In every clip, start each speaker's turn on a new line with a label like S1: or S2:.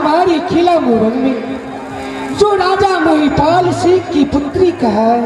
S1: हमारे किला मोरंग में जो राजा महिपाल सिंह की पुत्री का है,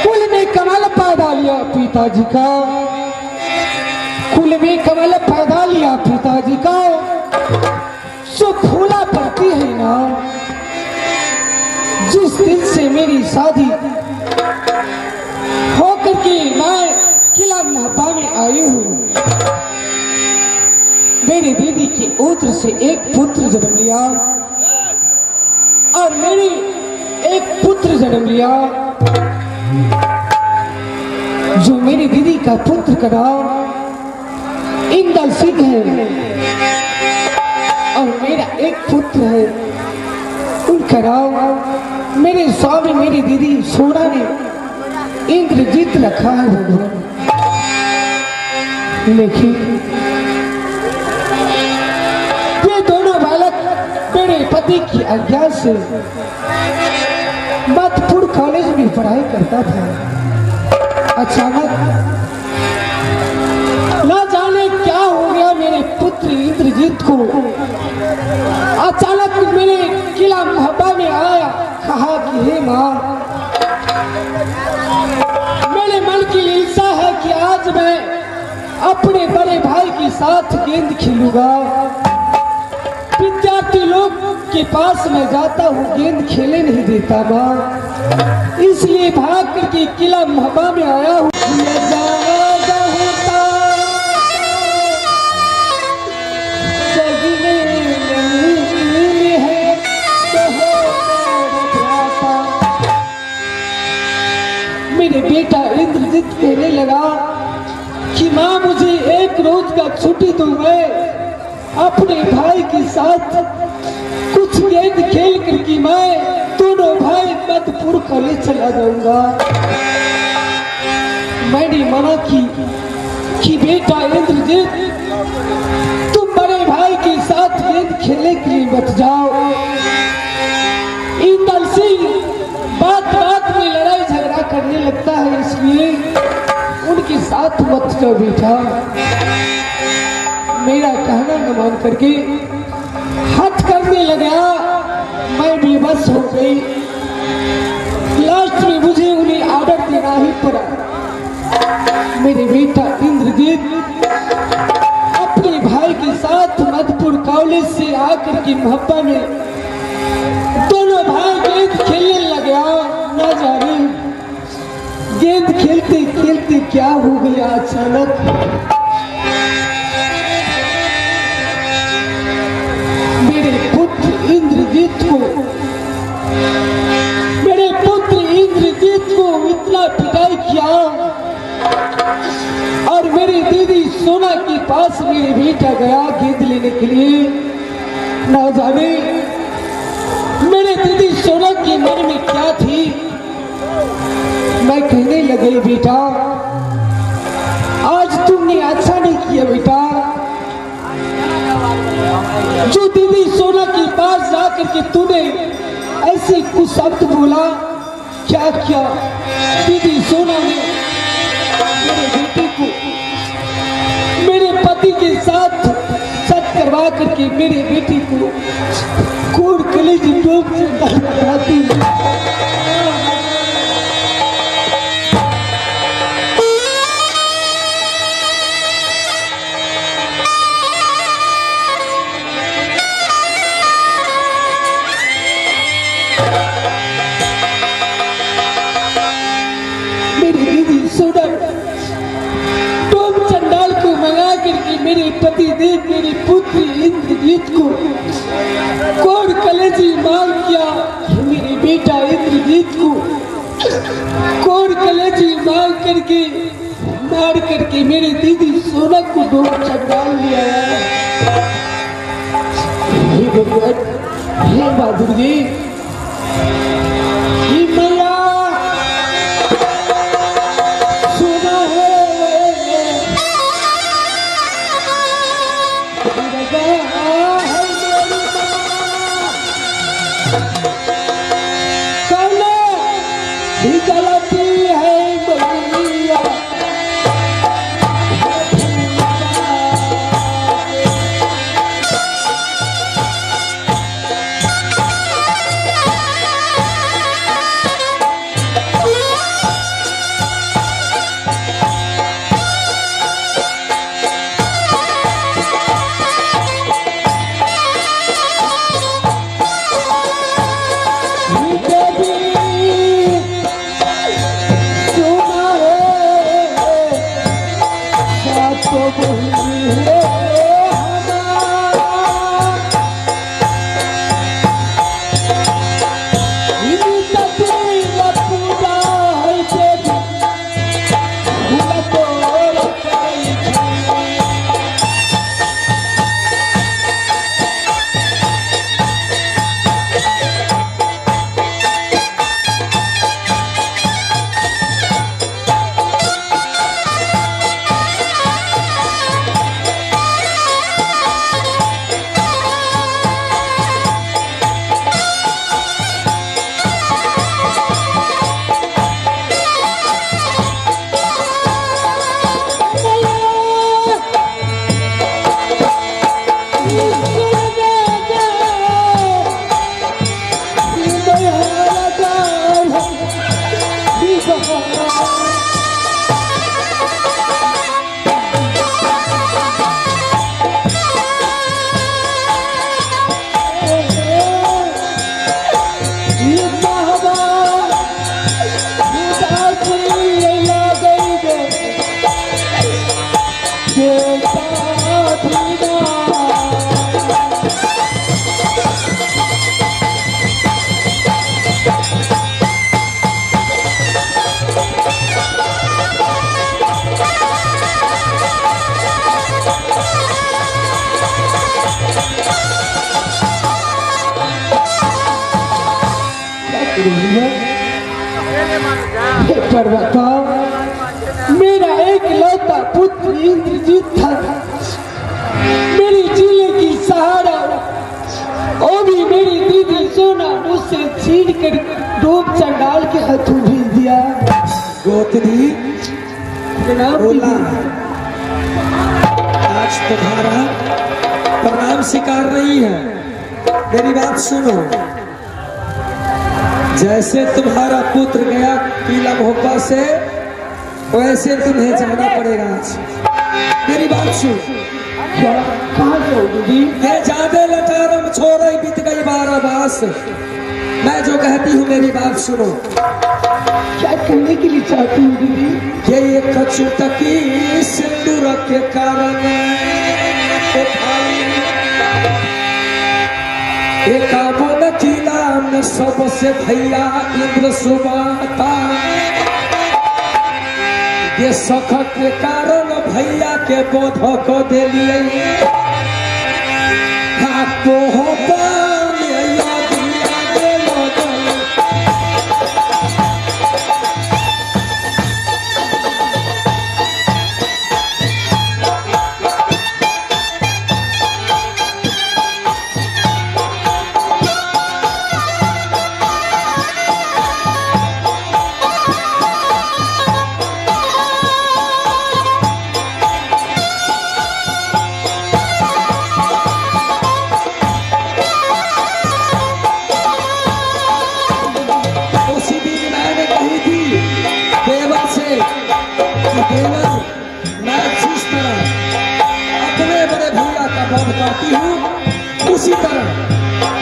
S1: कुल में कमल पैदा लिया पिताजी का, कुल में कमल पैदा लिया पिताजी का। जो फूला पड़ती है ना, जिस दिन से मेरी शादी होकर के मैं किला महबा में आई हूँ, मेरी दीदी के उत्र से एक पुत्र जन्म लिया और मेरी एक पुत्र जन्म लिया। जो मेरी दीदी का पुत्र का नाम इंदल सिंह है और मेरा एक पुत्र है, उनका नाम मेरे स्वामी मेरी दीदी सोना ने इंद्रजीत रखा है भगवान। लेकिन ये दोनों बालक मेरे पति की आज्ञा से मधुपुर कॉलेज में पढ़ाई करता था। अचानक न जाने क्या हो गया मेरे पुत्र इंद्रजीत को। अचानक मेरे किला महबा में आया, कहा कि हे माँ, मेरे मन की इच्छा है कि आज मैं अपने बड़े भाई के साथ गेंद खेलूंगा। विद्यार्थी लोग के पास मैं जाता हूँ, गेंद खेले नहीं देता माँ, इसलिए भाग करके किला महबा में आया हूँ। मेरे बेटा इंद्रजीत कहने लगा कि माँ मुझे एक रोज का छुट्टी दो, मैं अपने भाई के साथ कुछ गेंद खेल करके मैं दोनों भाई मधुपुर कॉलेज चला जाऊंगा। मैंने मना की कि बेटा इंद्रजीत, तुम बड़े भाई के साथ गेंद खेलने के लिए मत जाओ। इंदल सिंह बात बात में लड़ाई झगड़ा करने लगता है, इसलिए उनके साथ मत जाओ बेटा। मेरा कहना न मान करके हट करने लगा। मैं बेबस हो गई। लास्ट में मुझे उन्हें ऑर्डर देना ही पड़ा। मेरे बेटा इंद्रजीत अपने भाई के साथ मधुपुर कॉलेज से आकर के महबा में दोनों भाई गेंद खेलने लगा। ना जाने गेंद खेलते खेलते क्या हो गया, अचानक मेरे पुत्र इंद्रजीत को इतना पिटाई किया और मेरी दीदी सोना के पास मेरे बेटा गया गेंद लेने के लिए। ना जाने मेरे दीदी सोना के मन में क्या थी। मैं कहने लगे, बेटा आज तुमने अच्छा नहीं किया बेटा। जो दीदी सोना के पास जाकर के तूने ऐसे कुछ शब्द बोला, क्या क्या दीदी सोना ने मेरे बेटे को मेरे पति के साथ सच करवा करके मेरे बेटे को कोड़ कलेज डोब कराती। मेरे पति देव मेरे पुत्र इंद्रजीत को कोड़ कलेजी मार किया। मेरे बेटा इंद्रजीत को कोड़ कलेजी मार करके मेरे दीदी सोना को डोब चंडाल लिया। हे भगवान, हे बहादुर जी, पर बताओ, मेरा एक लौता पुत्र इंद्रजीत था, मेरी जीने की सहारा, वो भी मेरी दीदी सोना मुझसे छीन कर डूब चंडाल के हाथों भेज दिया।
S2: गोतनी बोला, आज तुम्हारा प्रणाम स्वीकार नहीं है। मेरी बात सुनो, जैसे तुम्हारा पुत्र गया किला भोपा से, वैसे तुम्हें जाना पड़ेगा आज। मेरी बात सुन।
S1: क्या कहाँ जाओगे दीदी?
S2: ये ज्यादा लटारम छोड़ बीत गई 12 बास। मैं जो कहती हूँ मेरी बात सुनो।
S1: क्या कहने के लिए चाहती हूँ दीदी?
S2: ये एक चुटकी सिंदूर के कारण एक आवन किला में सबसे भैया इंद्र सुबाता, ये सख के कारण भैया के बोध को दे लिए। उसी तरह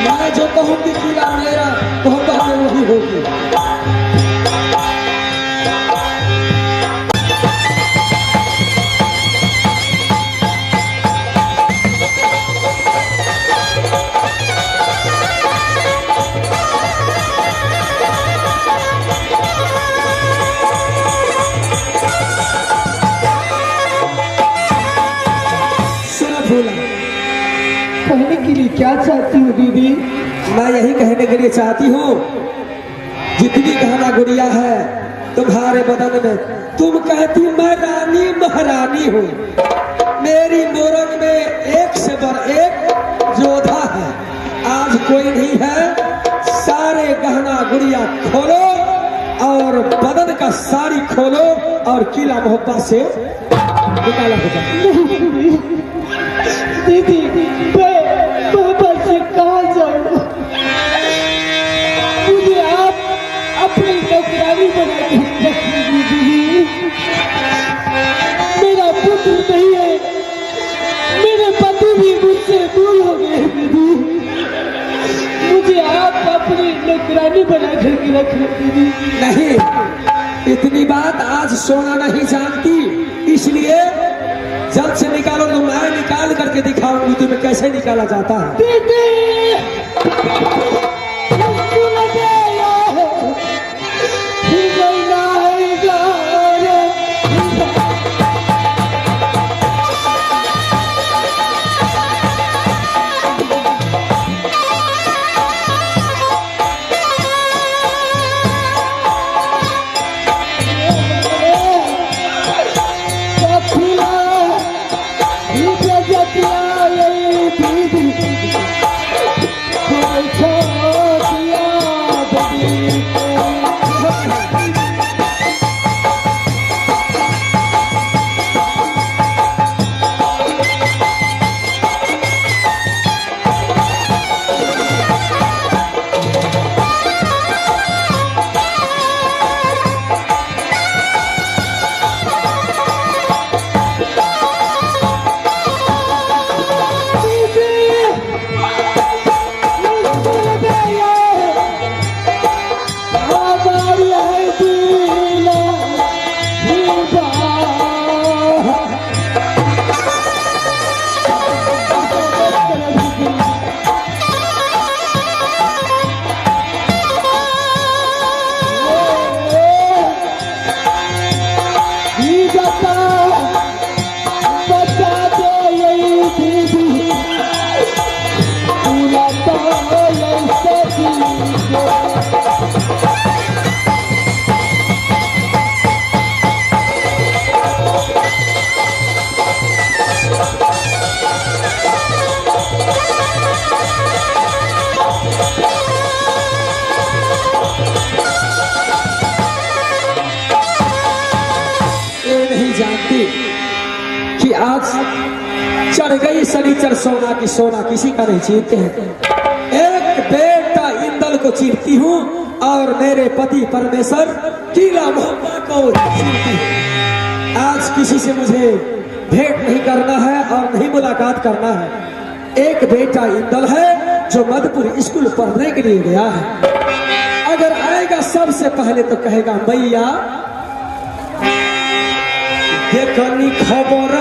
S2: मैं जो कहूँगी किला मेरा, तो वही होगी।
S1: कहने के लिए क्या चाहती हूँ दीदी?
S2: मैं यही कहने के लिए चाहती हूँ, जितनी गहना गुड़िया है तुम्हारे बदन में, तुम कहती मैं रानी महारानी हूँ। मेरी मोरंग में एक से बढ़ एक योद्धा है, आज कोई नहीं है। सारे गहना गुड़िया खोलो और बदन का साड़ी खोलो और किला मोहब्बत से निकाला होगा।
S1: दीदी मैं बाबा से कहाँ जाऊँ? मुझे आप अपनी नौकरानी बना के रखिए दीदी। मेरा पुत्र नहीं है, मेरे पति भी मुझसे दूर हो गए दीदी। मुझे आप अपनी नौकरानी बना करके रखिए दीदी।
S2: नहीं, इतनी बात आज सोना नहीं जानती, इसलिए जल्द से निकालो। तो मैं निकाल करके दिखाऊंगी तुम्हें कैसे निकाला जाता है।
S1: Oh
S2: गई शनिचर सोना की सोना किसी का नहीं चीरते हैं। एक बेटा इंदल को चीरती हूँ और मेरे पति परमेश्वर टीला मोहब्बा को चीरती हूँ। आज किसी से मुझे भेंट नहीं करना है और नहीं मुलाकात करना है। एक बेटा इंदल है जो मधुपुर स्कूल पढ़ने के लिए गया है। अगर आएगा सबसे पहले तो कहेगा मैया देखनी खबर